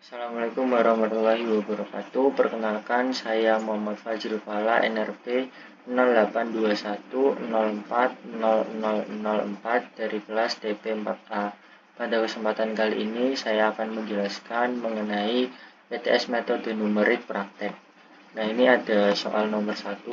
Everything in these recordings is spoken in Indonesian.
Assalamualaikum warahmatullahi wabarakatuh. Perkenalkan, saya Muhammad Fajrul Fala, NRP 0821040004 dari kelas TP4A. Pada kesempatan kali ini, saya akan menjelaskan mengenai PTS metode numerik praktek. Nah, ini ada soal nomor 1,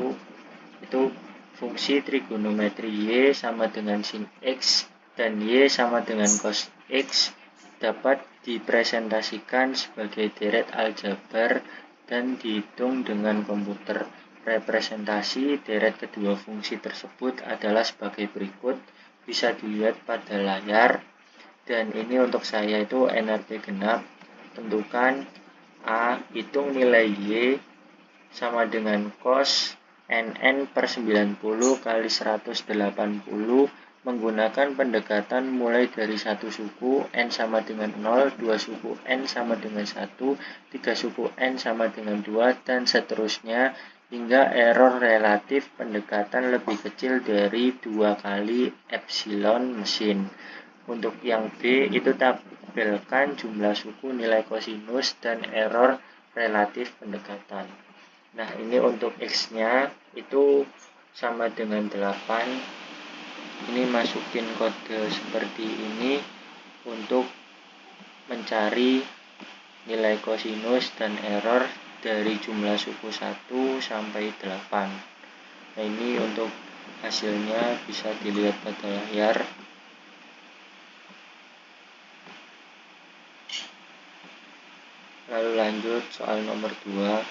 itu fungsi trigonometri Y sama dengan sin X dan Y sama dengan cos X dapat dipresentasikan sebagai deret aljabar dan dihitung dengan komputer. Representasi deret kedua fungsi tersebut adalah sebagai berikut, bisa dilihat pada layar. Dan ini untuk saya itu NRP genap. Tentukan A, hitung nilai Y sama dengan cos NN per 90 kali 180 menggunakan pendekatan mulai dari 1 suku N sama dengan 0, 2 suku N sama dengan 1, 3 suku N sama dengan 2, dan seterusnya hingga error relatif pendekatan lebih kecil dari 2 kali epsilon mesin. Untuk yang B itu tabelkan jumlah suku, nilai kosinus, dan error relatif pendekatan. Nah, ini untuk X-nya itu sama dengan 8. Ini masukin kode seperti ini untuk mencari nilai kosinus dan error dari jumlah suku 1 sampai 8. Nah, ini untuk hasilnya bisa dilihat pada layar. Lalu lanjut soal nomor 2.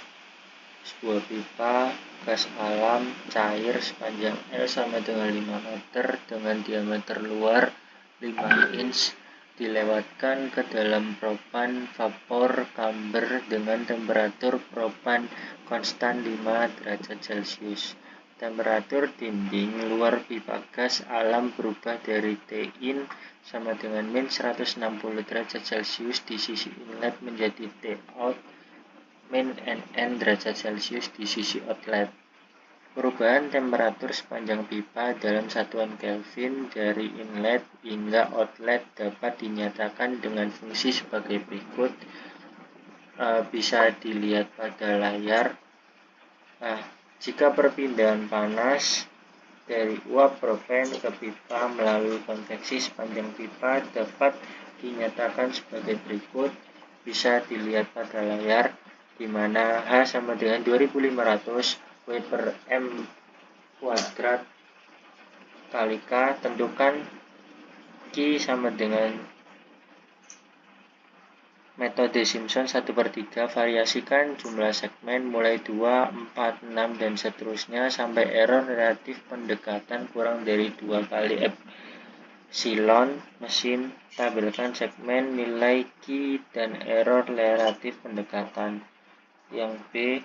Sebuah pipa gas alam cair sepanjang L sama dengan 5 meter dengan diameter luar 5 inch dilewatkan ke dalam propan vapor kamber dengan temperatur propan konstan 5 derajat Celcius. Temperatur dinding luar pipa gas alam berubah dari T-in sama dengan min 160 derajat Celcius di sisi inlet menjadi T-out min NN derajat Celcius di sisi outlet. Perubahan temperatur sepanjang pipa dalam satuan Kelvin dari inlet hingga outlet dapat dinyatakan dengan fungsi sebagai berikut. Bisa dilihat pada layar. Jika perpindahan panas dari uap propen ke pipa melalui konveksi sepanjang pipa dapat dinyatakan sebagai berikut. Bisa dilihat pada layar, di mana H sama dengan 2500 W per M kuadrat kali K. Tentukan Q sama dengan metode Simpson 1/3. Variasikan jumlah segmen mulai 2, 4, 6, dan seterusnya sampai error relatif pendekatan kurang dari 2 kali epsilon mesin. Tabelkan segmen, nilai Q, dan error relatif pendekatan. Yang B,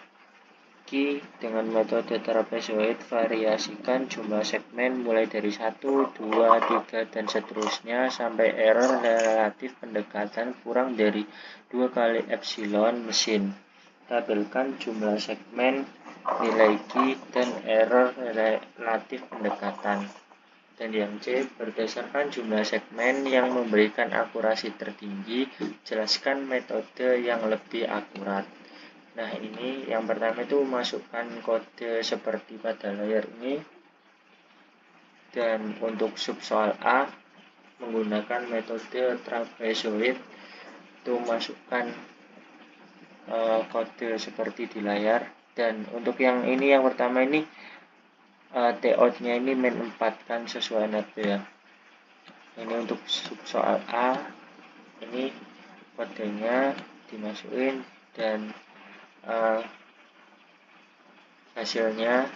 Q dengan metode trapezoid, variasikan jumlah segmen mulai dari 1, 2, 3, dan seterusnya sampai error relatif pendekatan kurang dari 2 kali epsilon mesin. Tabelkan jumlah segmen, nilai Q, dan error relatif pendekatan. Dan yang C, berdasarkan jumlah segmen yang memberikan akurasi tertinggi, jelaskan metode yang lebih akurat. Nah, ini yang pertama itu masukkan kode seperti pada layar ini. Dan untuk sub soal A menggunakan metode trapezoid, itu masukkan kode seperti di layar. Dan untuk yang ini, yang pertama ini T-out-nya ini min 4 kan sesuai NRP ya. Ini untuk sub soal A, ini kodenya dimasukin dan hasilnya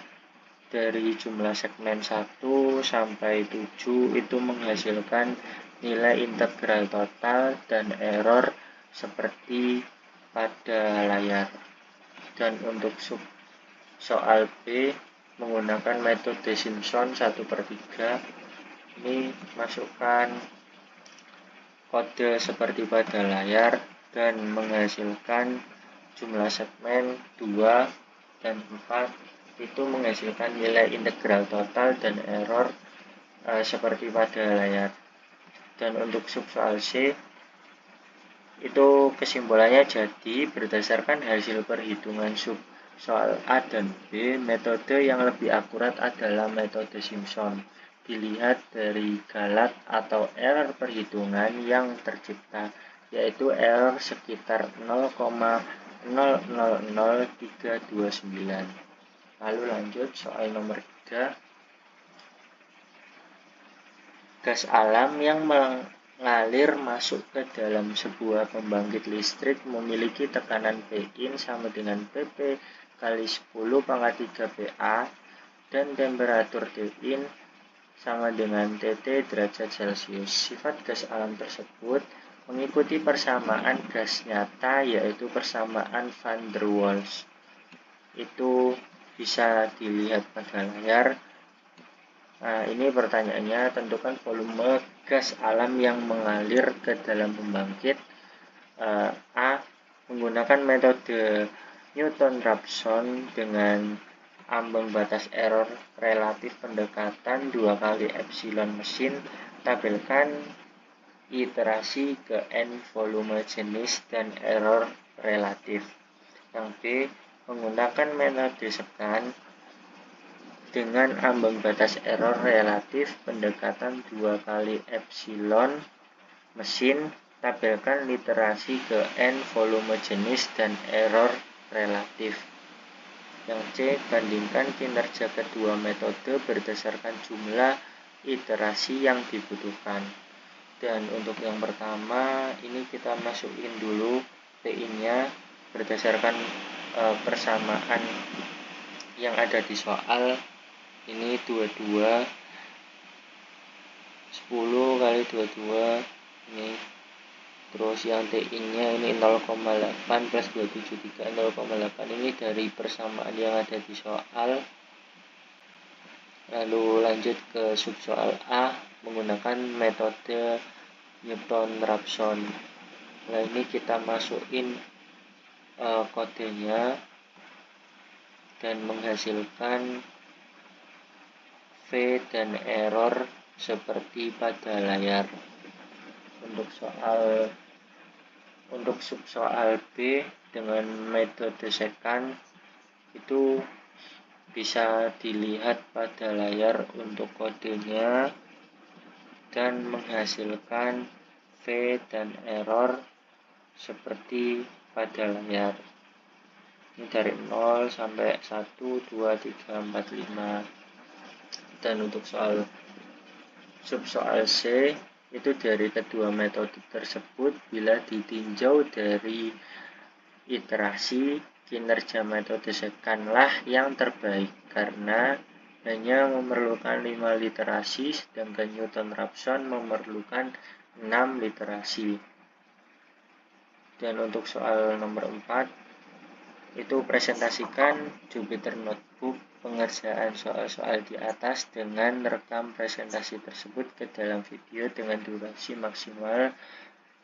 dari jumlah segmen 1 sampai 7 itu menghasilkan nilai integral total dan error seperti pada layar. Dan untuk sub soal B menggunakan metode Simpson 1/3, ini masukkan kode seperti pada layar dan menghasilkan jumlah segmen 2 dan 4 itu menghasilkan nilai integral total dan error seperti pada layar. Dan untuk sub soal C Itu kesimpulannya jadi berdasarkan hasil perhitungan sub soal A dan B, metode yang lebih akurat adalah metode Simpson. Dilihat dari galat atau error perhitungan yang tercipta, yaitu error sekitar 0,000329. Lalu lanjut soal nomor 3. Gas alam yang mengalir masuk ke dalam sebuah pembangkit listrik memiliki tekanan Pin sama dengan PP kali 10 pangkat 3 PA dan temperatur Tin sama dengan TT derajat Celcius. Sifat gas alam tersebut mengikuti persamaan gas nyata, yaitu persamaan van der Waals. Itu bisa dilihat pada layar. Nah, ini pertanyaannya, tentukan volume gas alam yang mengalir ke dalam pembangkit. A. Menggunakan metode Newton-Raphson dengan ambang batas error relatif pendekatan 2 kali epsilon mesin. Tabelkan iterasi ke N volume jenis dan error relatif. Yang B. Menggunakan metode sekan dengan ambang batas error relatif pendekatan 2 kali epsilon mesin. Tabelkan literasi ke N volume jenis dan error relatif. Yang C. Bandingkan kinerja kedua metode berdasarkan jumlah iterasi yang dibutuhkan. Dan untuk yang pertama, ini kita masukin dulu PI-nya berdasarkan persamaan yang ada di soal. Ini 22 10 kali 22 ini, terus yang TI-nya ini 0,8 plus 273 0,8. Ini dari persamaan yang ada di soal. Lalu lanjut ke subsoal A menggunakan metode Newton-Raphson. Nah, ini kita masukin kodenya dan menghasilkan V dan error seperti pada layar. Untuk subsoal B dengan metode sekan itu bisa dilihat pada layar untuk kodenya dan menghasilkan V dan error seperti pada layar. Ini dari 0 sampai 1, 2, 3, 4, 5. Dan untuk subsoal C itu dari kedua metode tersebut bila ditinjau dari iterasi, kinerja metode sekanlah yang terbaik karena hanya memerlukan 5 literasi, sedangkan Newton-Raphson memerlukan 6 literasi. Dan untuk soal nomor 4 itu presentasikan Jupyter Notebook pengerjaan soal-soal di atas dengan rekam presentasi tersebut ke dalam video dengan durasi maksimal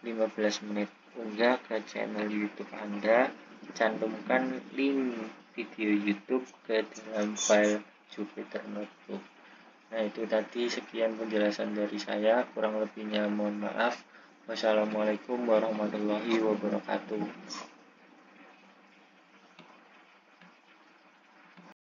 15 menit. Unggah ke channel YouTube Anda, cantumkan link video YouTube ke dalam file Jupyter Notebook. Nah, itu tadi sekian penjelasan dari saya, kurang lebihnya mohon maaf. Wassalamualaikum warahmatullahi wabarakatuh.